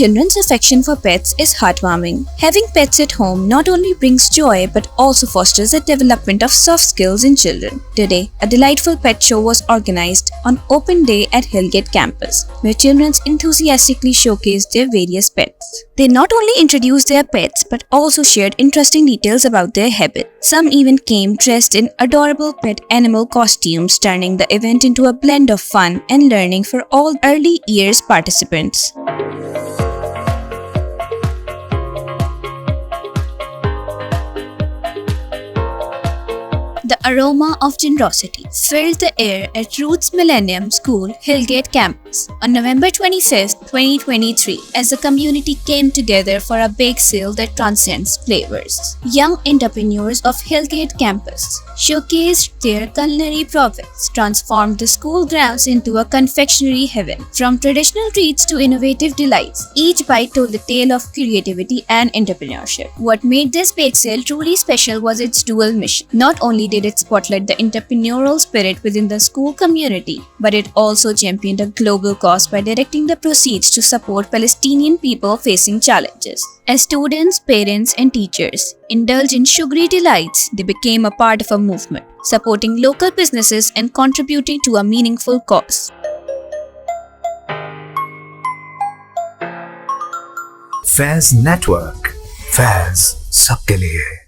children's affection for pets is heartwarming. Having pets at home not only brings joy but also fosters the development of soft skills in children. Today, a delightful pet show was organized on Open Day at Hillgate campus, where children enthusiastically showcased their various pets. They not only introduced their pets but also shared interesting details about their habits. Some even came dressed in adorable pet animal costumes, turning the event into a blend of fun and learning for all early years participants. The aroma of generosity filled the air at Roots Millennium School, Hillgate campus on November 25, 2023, as the community came together for a bake sale that transcends flavors. Young entrepreneurs of Hillgate campus showcased their culinary prowess, transformed the school grounds into a confectionery heaven. From traditional treats to innovative delights, each bite told a tale of creativity and entrepreneurship. What made this bake sale truly special was its dual mission. Not only did it spotlight the entrepreneurial spirit within the school community, but it also championed a global cause by directing the proceeds to support Palestinian people facing challenges. As students, parents, and teachers indulged in sugary delights, they became a part of a movement, supporting local businesses and contributing to a meaningful cause. Faiz Network, Faiz सबके लिए।